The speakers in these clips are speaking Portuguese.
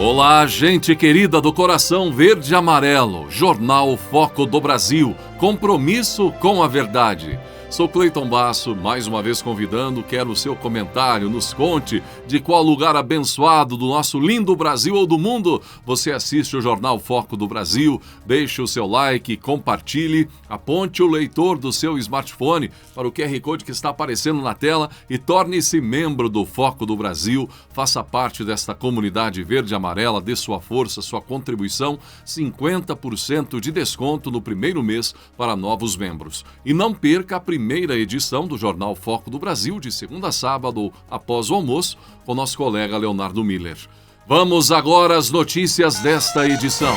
Olá, gente querida do coração verde e amarelo, Jornal Foco do Brasil, compromisso com a verdade. Sou Cleiton Basso, mais uma vez convidando, quero o seu comentário, nos conte de qual lugar abençoado do nosso lindo Brasil ou do mundo você assiste o Jornal Foco do Brasil, deixe o seu like, compartilhe, aponte o leitor do seu smartphone para o QR Code que está aparecendo na tela e torne-se membro do Foco do Brasil, faça parte desta comunidade verde e amarela, dê sua força, sua contribuição, 50% de desconto no primeiro mês para novos membros. E não perca a primeira edição do Jornal Foco do Brasil, de segunda a sábado, após o almoço, com nosso colega Leonardo Miller. Vamos agora às notícias desta edição.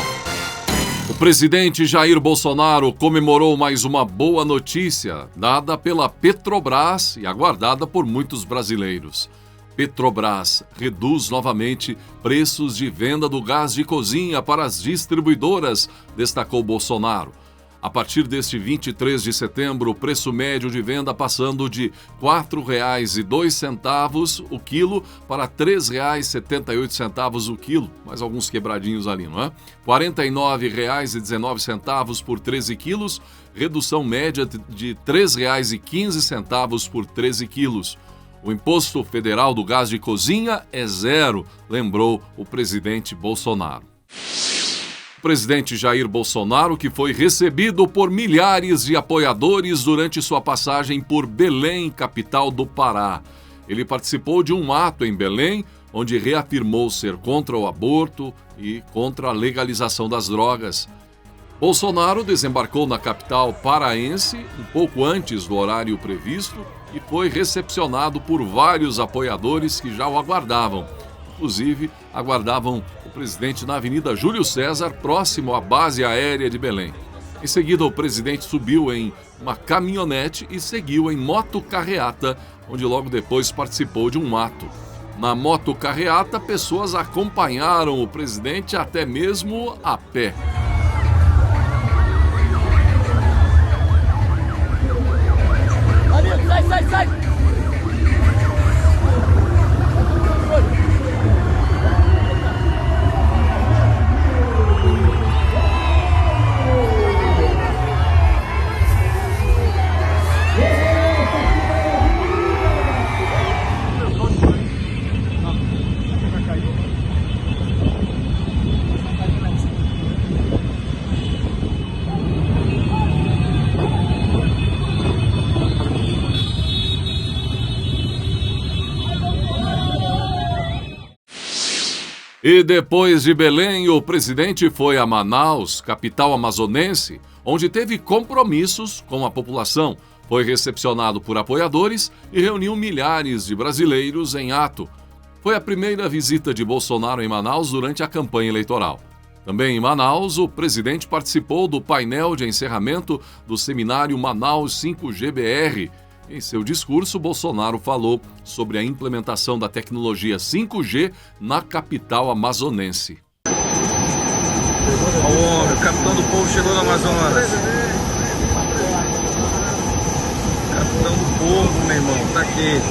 O presidente Jair Bolsonaro comemorou mais uma boa notícia, dada pela Petrobras e aguardada por muitos brasileiros. Petrobras reduz novamente preços de venda do gás de cozinha para as distribuidoras, destacou Bolsonaro. A partir deste 23 de setembro, o preço médio de venda passando de R$ 4,02 o quilo para R$ 3,78 o quilo, mais alguns quebradinhos ali, não é? R$ 49,19 por 13 quilos, redução média de R$ 3,15 por 13 quilos. O imposto federal do gás de cozinha é zero, lembrou o presidente Bolsonaro. O presidente Jair Bolsonaro, que foi recebido por milhares de apoiadores durante sua passagem por Belém, capital do Pará. Ele participou de um ato em Belém, onde reafirmou ser contra o aborto e contra a legalização das drogas. Bolsonaro desembarcou na capital paraense um pouco antes do horário previsto e foi recepcionado por vários apoiadores que já o aguardavam. Inclusive, aguardavam o presidente na Avenida Júlio César, próximo à base aérea de Belém. Em seguida, o presidente subiu em uma caminhonete e seguiu em motocarreata, onde logo depois participou de um ato. Na motocarreata, pessoas acompanharam o presidente até mesmo a pé. Sai! E depois de Belém, o presidente foi a Manaus, capital amazonense, onde teve compromissos com a população. Foi recepcionado por apoiadores e reuniu milhares de brasileiros em ato. Foi a primeira visita de Bolsonaro em Manaus durante a campanha eleitoral. Também em Manaus, o presidente participou do painel de encerramento do seminário Manaus 5G-BR. Em seu discurso, Bolsonaro falou sobre a implementação da tecnologia 5G na capital amazonense. O homem, o capitão do povo chegou no Amazonas. Capitão do povo, meu irmão, tá aqui.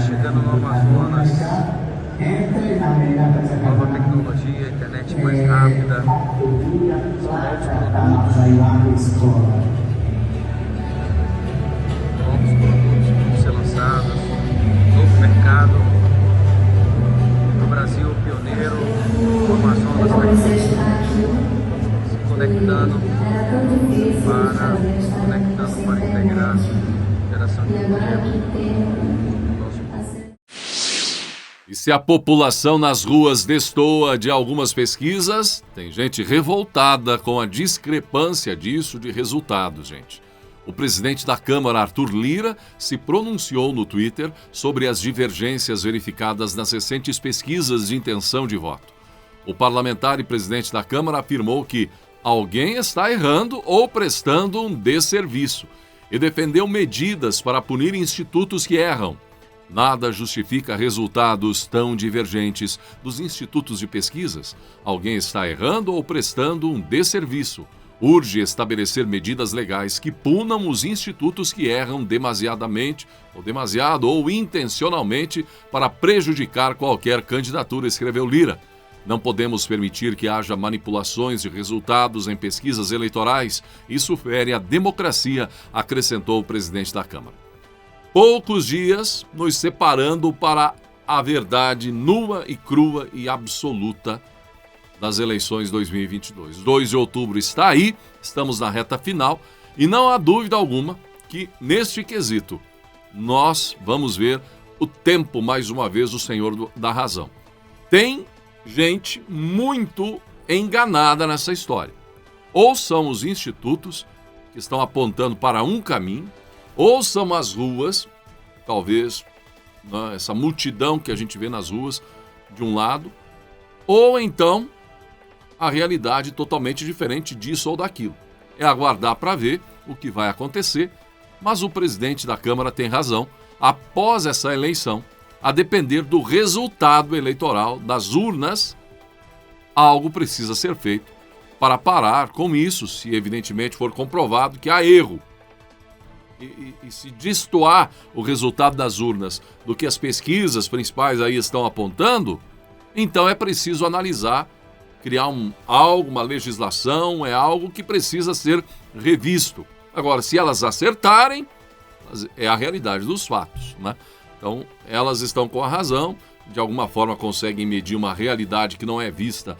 Chegando no Amazonas, nova tecnologia, internet mais rápida, novos produtos vão ser lançados, novo mercado. E se a população nas ruas destoa de algumas pesquisas, tem gente revoltada com a discrepância disso de resultados, gente. O presidente da Câmara, Arthur Lira, se pronunciou no Twitter sobre as divergências verificadas nas recentes pesquisas de intenção de voto. O parlamentar e presidente da Câmara afirmou que alguém está errando ou prestando um desserviço e defendeu medidas para punir institutos que erram. Nada justifica resultados tão divergentes dos institutos de pesquisas. Alguém está errando ou prestando um desserviço. Urge estabelecer medidas legais que punam os institutos que erram demasiadamente, ou demasiado ou intencionalmente, para prejudicar qualquer candidatura, escreveu Lira. Não podemos permitir que haja manipulações de resultados em pesquisas eleitorais. Isso fere a democracia, acrescentou o presidente da Câmara. Poucos dias nos separando para a verdade nua e crua e absoluta das eleições 2022. 2 de outubro está aí, estamos na reta final e não há dúvida alguma que, neste quesito, nós vamos ver o tempo, mais uma vez, o Senhor da razão. Tem gente muito enganada nessa história. Ou são os institutos que estão apontando para um caminho, ou são as ruas, talvez, né, essa multidão que a gente vê nas ruas, de um lado, ou então a realidade totalmente diferente disso ou daquilo. É aguardar para ver o que vai acontecer, mas o presidente da Câmara tem razão. Após essa eleição, a depender do resultado eleitoral das urnas, algo precisa ser feito para parar com isso, se evidentemente for comprovado que há erro. E se destoar o resultado das urnas do que as pesquisas principais aí estão apontando, então é preciso analisar, criar uma legislação, é algo que precisa ser revisto. Agora, se elas acertarem, é a realidade dos fatos, né? Então, elas estão com a razão, de alguma forma conseguem medir uma realidade que não é vista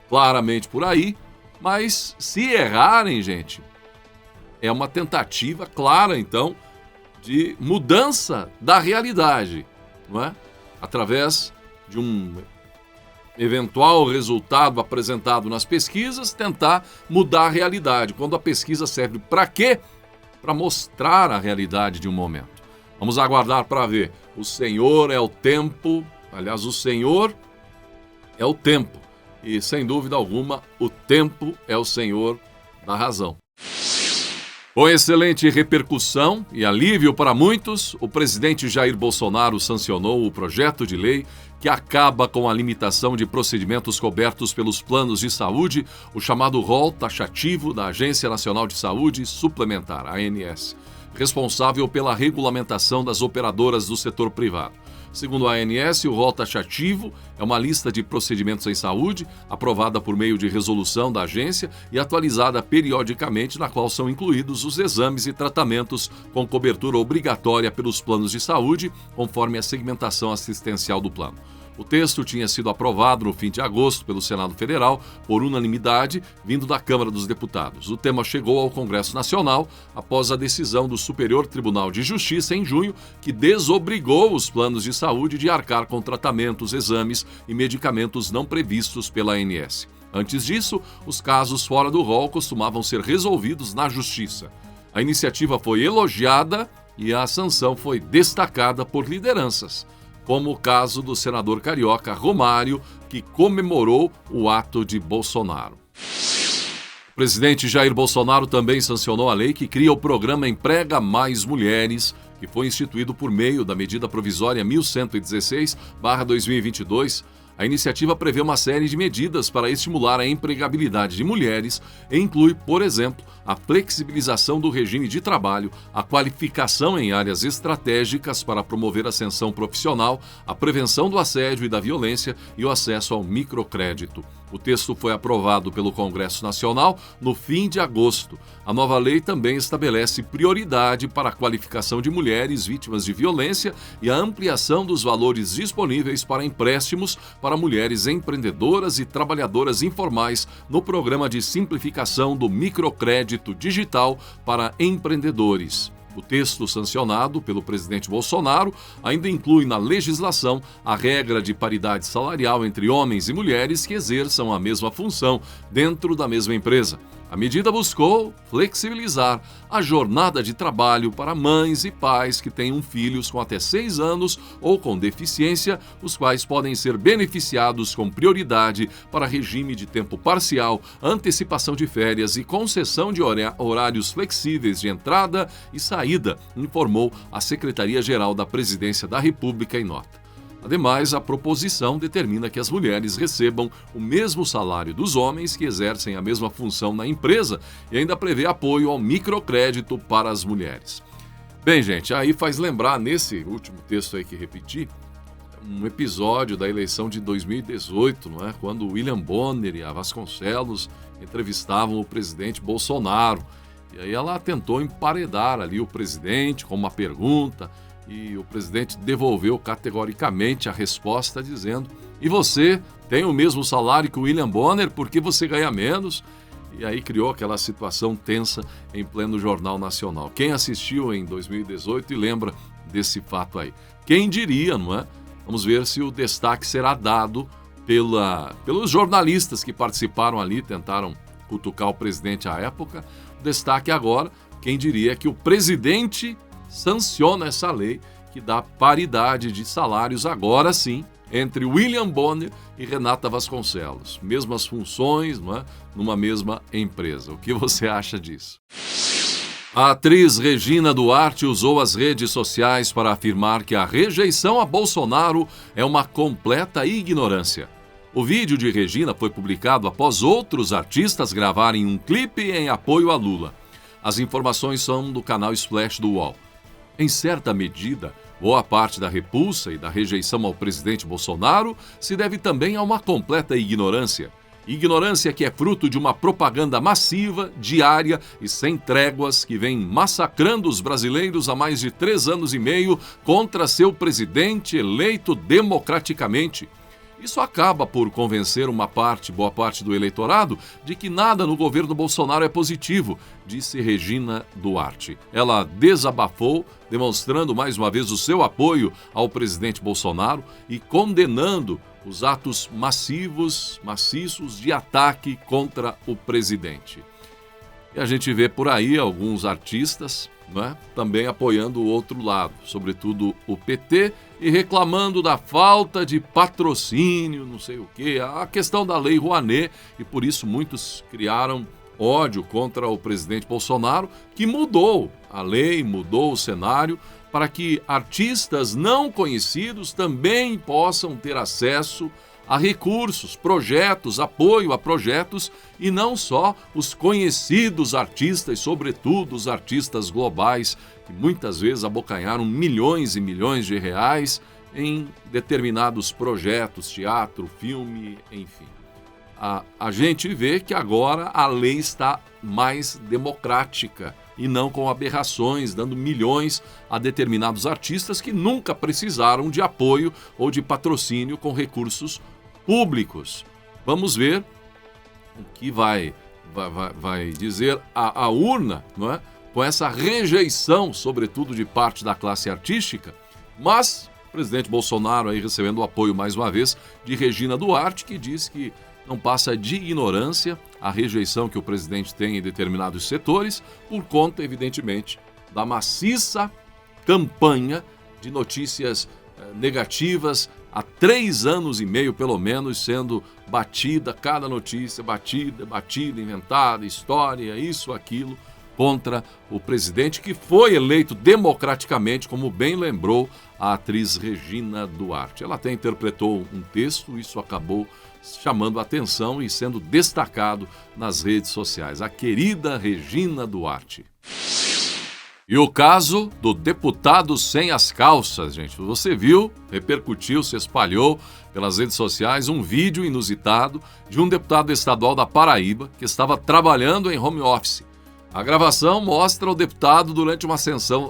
claramente por aí, mas se errarem, gente, é uma tentativa clara, então, de mudança da realidade, não é? Através de um eventual resultado apresentado nas pesquisas, tentar mudar a realidade. Quando a pesquisa serve para quê? Para mostrar a realidade de um momento. Vamos aguardar para ver. O Senhor é o tempo, aliás, o Senhor é o tempo. E, sem dúvida alguma, o tempo é o Senhor da razão. Com excelente repercussão e alívio para muitos, o presidente Jair Bolsonaro sancionou o projeto de lei que acaba com a limitação de procedimentos cobertos pelos planos de saúde, o chamado rol taxativo da Agência Nacional de Saúde Suplementar, ANS, responsável pela regulamentação das operadoras do setor privado. Segundo a ANS, o rol taxativo é uma lista de procedimentos em saúde, aprovada por meio de resolução da agência e atualizada periodicamente, na qual são incluídos os exames e tratamentos com cobertura obrigatória pelos planos de saúde, conforme a segmentação assistencial do plano. O texto tinha sido aprovado no fim de agosto pelo Senado Federal por unanimidade, vindo da Câmara dos Deputados. O tema chegou ao Congresso Nacional após a decisão do Superior Tribunal de Justiça em junho, que desobrigou os planos de saúde de arcar com tratamentos, exames e medicamentos não previstos pela ANS. Antes disso, os casos fora do rol costumavam ser resolvidos na Justiça. A iniciativa foi elogiada e a sanção foi destacada por lideranças, como o caso do senador carioca Romário, que comemorou o ato de Bolsonaro. O presidente Jair Bolsonaro também sancionou a lei que cria o programa Emprega Mais Mulheres, que foi instituído por meio da medida provisória 1116/2022. A iniciativa prevê uma série de medidas para estimular a empregabilidade de mulheres e inclui, por exemplo, a flexibilização do regime de trabalho, a qualificação em áreas estratégicas para promover a ascensão profissional, a prevenção do assédio e da violência e o acesso ao microcrédito. O texto foi aprovado pelo Congresso Nacional no fim de agosto. A nova lei também estabelece prioridade para a qualificação de mulheres vítimas de violência e a ampliação dos valores disponíveis para empréstimos para mulheres empreendedoras e trabalhadoras informais no programa de simplificação do microcrédito digital para empreendedores. O texto sancionado pelo presidente Bolsonaro ainda inclui na legislação a regra de paridade salarial entre homens e mulheres que exerçam a mesma função dentro da mesma empresa. A medida buscou flexibilizar a jornada de trabalho para mães e pais que tenham filhos com até 6 anos ou com deficiência, os quais podem ser beneficiados com prioridade para regime de tempo parcial, antecipação de férias e concessão de horários flexíveis de entrada e saída, informou a Secretaria-Geral da Presidência da República em nota. Ademais, a proposição determina que as mulheres recebam o mesmo salário dos homens que exercem a mesma função na empresa e ainda prevê apoio ao microcrédito para as mulheres. Bem, gente, aí faz lembrar, nesse último texto aí que repeti, um episódio da eleição de 2018, não é? Quando o William Bonner e a Vasconcelos entrevistavam o presidente Bolsonaro. E aí ela tentou emparedar ali o presidente com uma pergunta, e o presidente devolveu categoricamente a resposta dizendo: e você tem o mesmo salário que o William Bonner, por que você ganha menos? E aí criou aquela situação tensa em pleno Jornal Nacional. Quem assistiu em 2018 e lembra desse fato aí? Quem diria, não é? Vamos ver se o destaque será dado pelos jornalistas que participaram ali, tentaram cutucar o presidente à época. O destaque agora, quem diria que o presidente sanciona essa lei que dá paridade de salários agora sim entre William Bonner e Renata Vasconcelos. Mesmas funções, não é? Numa mesma empresa. O que você acha disso? A atriz Regina Duarte usou as redes sociais para afirmar que a rejeição a Bolsonaro é uma completa ignorância. O vídeo de Regina foi publicado após outros artistas gravarem um clipe em apoio a Lula. As informações são do canal Splash do UOL. Em certa medida, boa parte da repulsa e da rejeição ao presidente Bolsonaro se deve também a uma completa ignorância. Ignorância que é fruto de uma propaganda massiva, diária e sem tréguas que vem massacrando os brasileiros há mais de 3 anos e meio contra seu presidente eleito democraticamente. Isso acaba por convencer boa parte do eleitorado de que nada no governo Bolsonaro é positivo, disse Regina Duarte. Ela desabafou, demonstrando mais uma vez o seu apoio ao presidente Bolsonaro e condenando os atos maciços de ataque contra o presidente. E a gente vê por aí alguns artistas, não é? Também apoiando o outro lado, sobretudo o PT, e reclamando da falta de patrocínio, não sei o quê, a questão da Lei Rouanet, e por isso muitos criaram ódio contra o presidente Bolsonaro, que mudou a lei, mudou o cenário, para que artistas não conhecidos também possam ter acesso a recursos, projetos, apoio a projetos, e não só os conhecidos artistas, sobretudo os artistas globais, que muitas vezes abocanharam milhões e milhões de reais em determinados projetos, teatro, filme, enfim. A gente vê que agora a lei está mais democrática e não com aberrações, dando milhões a determinados artistas que nunca precisaram de apoio ou de patrocínio com recursos públicos. Vamos ver o que vai dizer a urna, não é? Com essa rejeição, sobretudo de parte da classe artística, mas o presidente Bolsonaro aí recebendo o apoio mais uma vez de Regina Duarte, que diz que não passa de ignorância a rejeição que o presidente tem em determinados setores, por conta, evidentemente, da maciça campanha de notícias negativas, há 3 anos e meio, pelo menos, sendo batida, cada notícia batida, inventada, história, isso, aquilo, contra o presidente que foi eleito democraticamente, como bem lembrou a atriz Regina Duarte. Ela até interpretou um texto, isso acabou chamando a atenção e sendo destacado nas redes sociais. A querida Regina Duarte. E o caso do deputado sem as calças, gente. Você viu, repercutiu, se espalhou pelas redes sociais um vídeo inusitado de um deputado estadual da Paraíba que estava trabalhando em home office. A gravação mostra o deputado durante uma sessão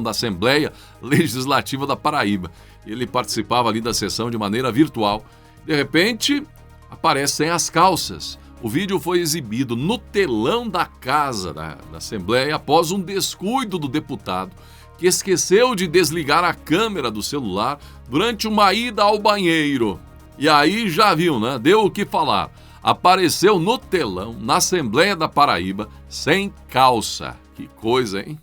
da Assembleia Legislativa da Paraíba. Ele participava ali da sessão de maneira virtual. De repente, aparece sem as calças. O vídeo foi exibido no telão da casa da Assembleia após um descuido do deputado, que esqueceu de desligar a câmera do celular durante uma ida ao banheiro. E aí já viu, né? Deu o que falar. Apareceu no telão, na Assembleia da Paraíba, sem calça. Que coisa, hein?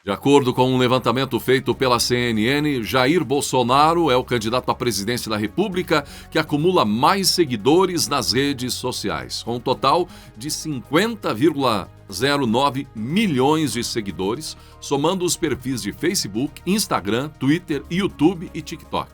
De acordo com um levantamento feito pela CNN, Jair Bolsonaro é o candidato à presidência da República que acumula mais seguidores nas redes sociais, com um total de 50,09 milhões de seguidores, somando os perfis de Facebook, Instagram, Twitter, YouTube e TikTok.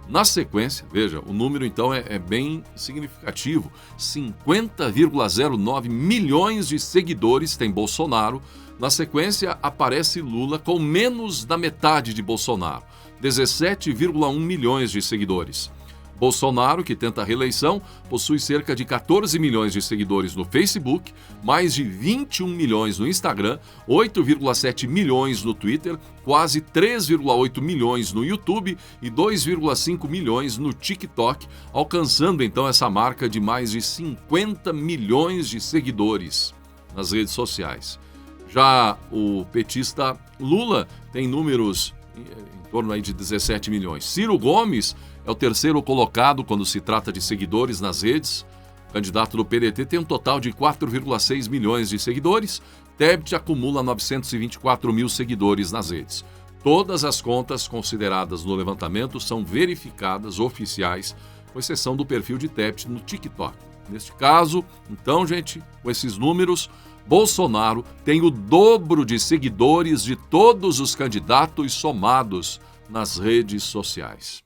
Na sequência, veja, o número então é bem significativo, 50,09 milhões de seguidores tem Bolsonaro. Na sequência, aparece Lula com menos da metade de Bolsonaro, 17,1 milhões de seguidores. Bolsonaro, que tenta a reeleição, possui cerca de 14 milhões de seguidores no Facebook, mais de 21 milhões no Instagram, 8,7 milhões no Twitter, quase 3,8 milhões no YouTube e 2,5 milhões no TikTok, alcançando então essa marca de mais de 50 milhões de seguidores nas redes sociais. Já o petista Lula tem números em torno aí de 17 milhões. Ciro Gomes é o terceiro colocado quando se trata de seguidores nas redes. O candidato do PDT tem um total de 4,6 milhões de seguidores. Tebet acumula 924 mil seguidores nas redes. Todas as contas consideradas no levantamento são verificadas, oficiais, com exceção do perfil de Tebet no TikTok. Neste caso, então, gente, com esses números, Bolsonaro tem o dobro de seguidores de todos os candidatos somados nas redes sociais.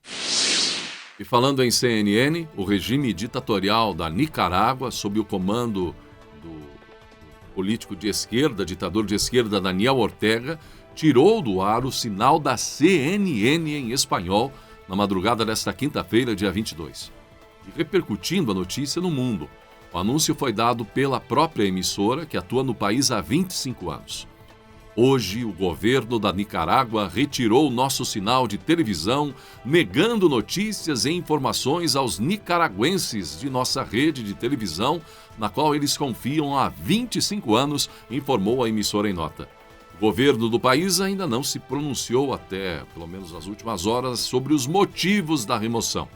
E falando em CNN, o regime ditatorial da Nicarágua, sob o comando do político de esquerda, ditador de esquerda Daniel Ortega, tirou do ar o sinal da CNN em espanhol na madrugada desta quinta-feira, dia 22, e repercutindo a notícia no mundo. O anúncio foi dado pela própria emissora, que atua no país há 25 anos. Hoje, o governo da Nicarágua retirou o nosso sinal de televisão, negando notícias e informações aos nicaragüenses de nossa rede de televisão, na qual eles confiam há 25 anos, informou a emissora em nota. O governo do país ainda não se pronunciou até, pelo menos nas últimas horas, sobre os motivos da remoção.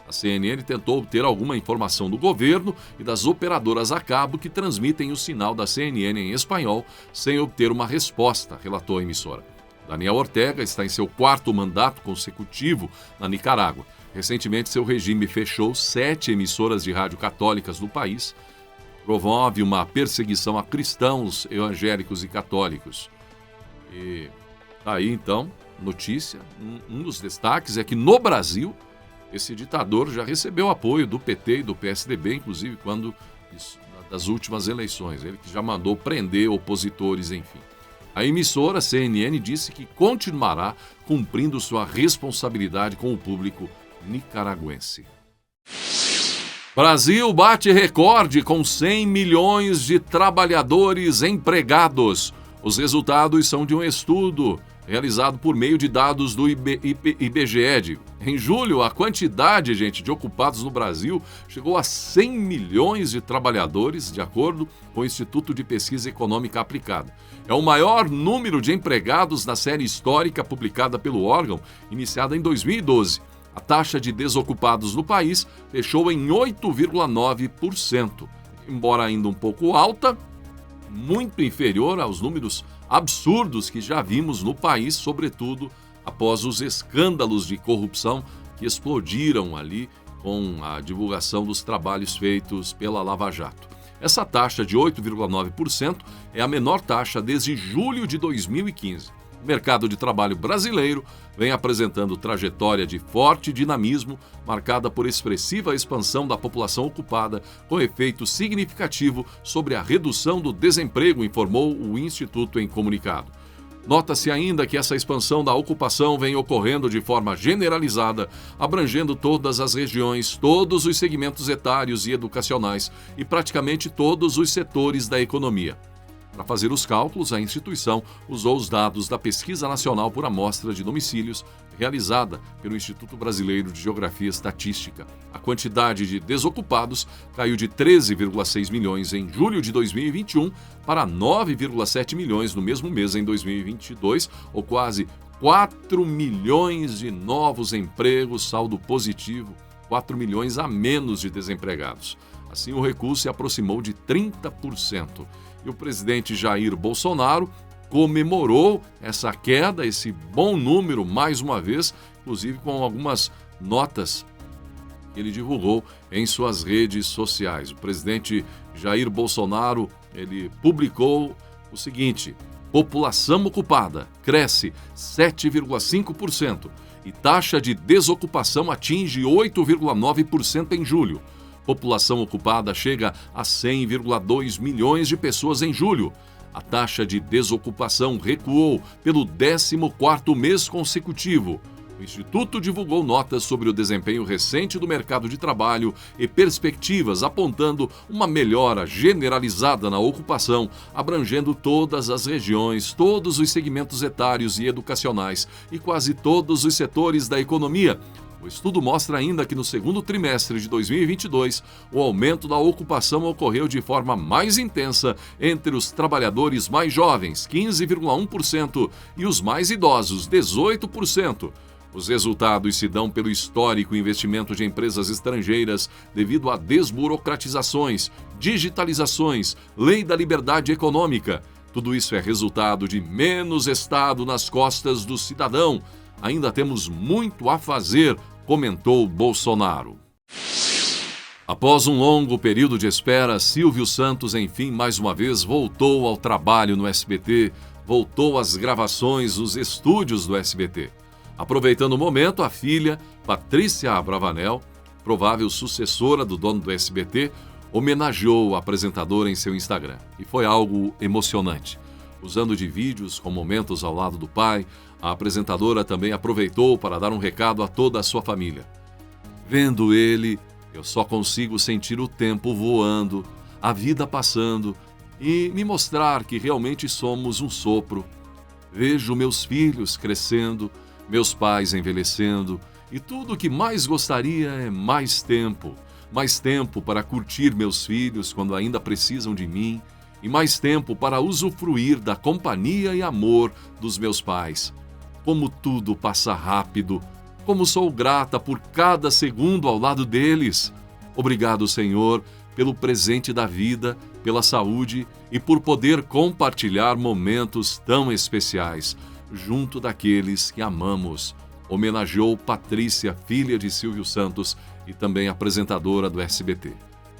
A CNN tentou obter alguma informação do governo e das operadoras a cabo que transmitem o sinal da CNN em espanhol, sem obter uma resposta, relatou a emissora. Daniel Ortega está em seu quarto mandato consecutivo na Nicarágua. Recentemente, seu regime fechou 7 emissoras de rádio católicas no país, promove uma perseguição a cristãos, evangélicos e católicos. E aí, então, notícia, um dos destaques é que no Brasil, esse ditador já recebeu apoio do PT e do PSDB, inclusive das últimas eleições. Ele que já mandou prender opositores, enfim. A emissora CNN disse que continuará cumprindo sua responsabilidade com o público nicaragüense. Brasil bate recorde com 100 milhões de trabalhadores empregados. Os resultados são de um estudo realizado por meio de dados do IBGE. Em julho, a quantidade, de ocupados no Brasil chegou a 100 milhões de trabalhadores, de acordo com o Instituto de Pesquisa Econômica Aplicada. É o maior número de empregados na série histórica publicada pelo órgão, iniciada em 2012. A taxa de desocupados no país fechou em 8,9%, embora ainda um pouco alta, muito inferior aos números absurdos que já vimos no país, sobretudo após os escândalos de corrupção que explodiram ali com a divulgação dos trabalhos feitos pela Lava Jato. Essa taxa de 8,9% é a menor taxa desde julho de 2015. O mercado de trabalho brasileiro vem apresentando trajetória de forte dinamismo, marcada por expressiva expansão da população ocupada, com efeito significativo sobre a redução do desemprego, informou o Instituto em comunicado. Nota-se ainda que essa expansão da ocupação vem ocorrendo de forma generalizada, abrangendo todas as regiões, todos os segmentos etários e educacionais e praticamente todos os setores da economia. Para fazer os cálculos, a instituição usou os dados da Pesquisa Nacional por Amostra de Domicílios, realizada pelo Instituto Brasileiro de Geografia e Estatística. A quantidade de desocupados caiu de 13,6 milhões em julho de 2021 para 9,7 milhões no mesmo mês em 2022, ou quase 4 milhões de novos empregos, saldo positivo, 4 milhões a menos de desempregados. Assim, o recuo se aproximou de 30%. E o presidente Jair Bolsonaro comemorou essa queda, esse bom número, mais uma vez, inclusive com algumas notas que ele divulgou em suas redes sociais. O presidente Jair Bolsonaro, ele publicou o seguinte: população ocupada cresce 7,5% e taxa de desocupação atinge 8,9% em julho. População ocupada chega a 100,2 milhões de pessoas em julho. A taxa de desocupação recuou pelo 14º mês consecutivo. O Instituto divulgou notas sobre o desempenho recente do mercado de trabalho e perspectivas, apontando uma melhora generalizada na ocupação, abrangendo todas as regiões, todos os segmentos etários e educacionais e quase todos os setores da economia. O estudo mostra ainda que no segundo trimestre de 2022, o aumento da ocupação ocorreu de forma mais intensa entre os trabalhadores mais jovens, 15,1%, e os mais idosos, 18%. Os resultados se dão pelo histórico investimento de empresas estrangeiras devido a desburocratizações, digitalizações, lei da liberdade econômica. Tudo isso é resultado de menos Estado nas costas do cidadão. Ainda temos muito a fazer, comentou Bolsonaro. Após um longo período de espera, Silvio Santos, enfim, mais uma vez, voltou ao trabalho no SBT, voltou às gravações nos estúdios do SBT. Aproveitando o momento, a filha, Patrícia Abravanel, provável sucessora do dono do SBT, homenageou o apresentador em seu Instagram. E foi algo emocionante. Usando de vídeos com momentos ao lado do pai, a apresentadora também aproveitou para dar um recado a toda a sua família. Vendo ele, eu só consigo sentir o tempo voando, a vida passando e me mostrar que realmente somos um sopro. Vejo meus filhos crescendo, meus pais envelhecendo e tudo o que mais gostaria é mais tempo para curtir meus filhos quando ainda precisam de mim e mais tempo para usufruir da companhia e amor dos meus pais. Como tudo passa rápido, como sou grata por cada segundo ao lado deles. Obrigado, Senhor, pelo presente da vida, pela saúde e por poder compartilhar momentos tão especiais junto daqueles que amamos. Homenageou Patrícia, filha de Silvio Santos e também apresentadora do SBT.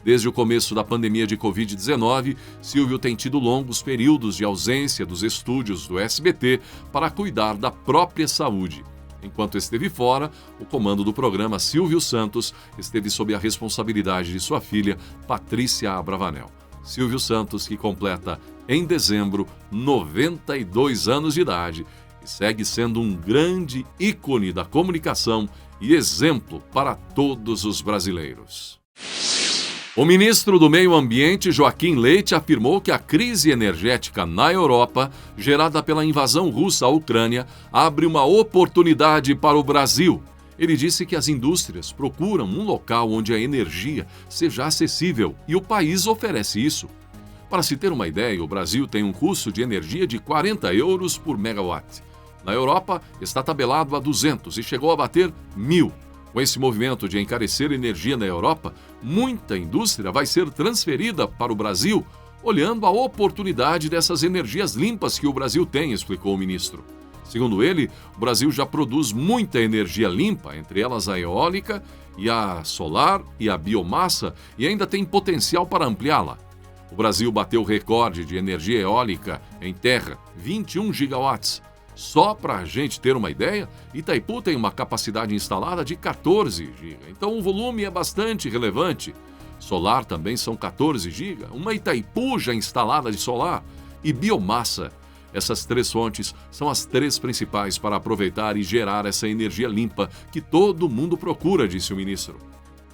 Desde o começo da pandemia de Covid-19, Silvio tem tido longos períodos de ausência dos estúdios do SBT para cuidar da própria saúde. Enquanto esteve fora, o comando do programa Silvio Santos esteve sob a responsabilidade de sua filha, Patrícia Abravanel. Silvio Santos, que completa em dezembro 92 anos de idade e segue sendo um grande ícone da comunicação e exemplo para todos os brasileiros. O ministro do Meio Ambiente, Joaquim Leite, afirmou que a crise energética na Europa, gerada pela invasão russa à Ucrânia, abre uma oportunidade para o Brasil. Ele disse que as indústrias procuram um local onde a energia seja acessível e o país oferece isso. Para se ter uma ideia, o Brasil tem um custo de energia de 40 euros por megawatt. Na Europa, está tabelado a 200 e chegou a bater 1.000. Com esse movimento de encarecer energia na Europa, muita indústria vai ser transferida para o Brasil, olhando a oportunidade dessas energias limpas que o Brasil tem, explicou o ministro. Segundo ele, o Brasil já produz muita energia limpa, entre elas a eólica e a solar e a biomassa, e ainda tem potencial para ampliá-la. O Brasil bateu o recorde de energia eólica em terra, 21 gigawatts. Só para a gente ter uma ideia, Itaipu tem uma capacidade instalada de 14 GB, então o volume é bastante relevante. Solar também são 14 GB, uma Itaipu já instalada de solar. E biomassa. Essas três fontes são as três principais para aproveitar e gerar essa energia limpa que todo mundo procura, disse o ministro.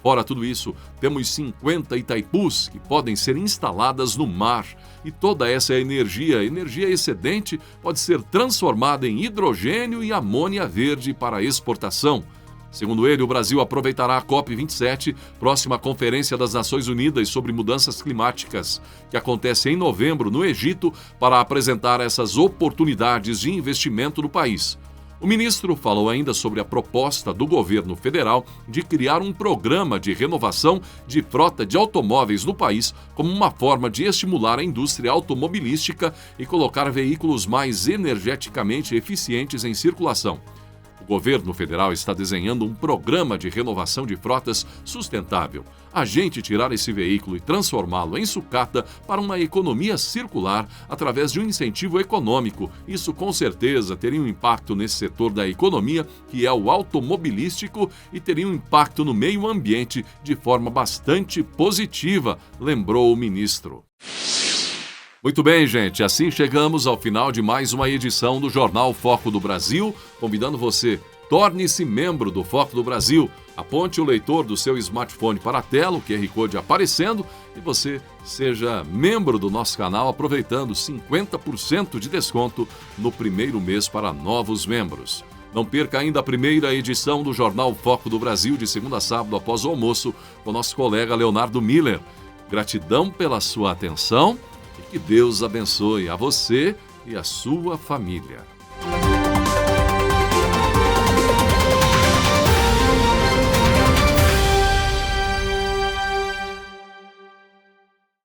Fora tudo isso, temos 50 Itaipus que podem ser instaladas no mar. E toda essa energia excedente, pode ser transformada em hidrogênio e amônia verde para exportação. Segundo ele, o Brasil aproveitará a COP27, próxima Conferência das Nações Unidas sobre Mudanças Climáticas, que acontece em novembro no Egito, para apresentar essas oportunidades de investimento no país. O ministro falou ainda sobre a proposta do governo federal de criar um programa de renovação de frota de automóveis no país como uma forma de estimular a indústria automobilística e colocar veículos mais energeticamente eficientes em circulação. O governo federal está desenhando um programa de renovação de frotas sustentável. A gente tirar esse veículo e transformá-lo em sucata para uma economia circular através de um incentivo econômico. Isso com certeza teria um impacto nesse setor da economia, que é o automobilístico, e teria um impacto no meio ambiente de forma bastante positiva, lembrou o ministro. Muito bem, gente, assim chegamos ao final de mais uma edição do Jornal Foco do Brasil, convidando você, torne-se membro do Foco do Brasil, aponte o leitor do seu smartphone para a tela, o QR Code aparecendo, e você seja membro do nosso canal, aproveitando 50% de desconto no primeiro mês para novos membros. Não perca ainda a primeira edição do Jornal Foco do Brasil, de segunda a sábado após o almoço, com nosso colega Leonardo Miller. Gratidão pela sua atenção. Que Deus abençoe a você e a sua família.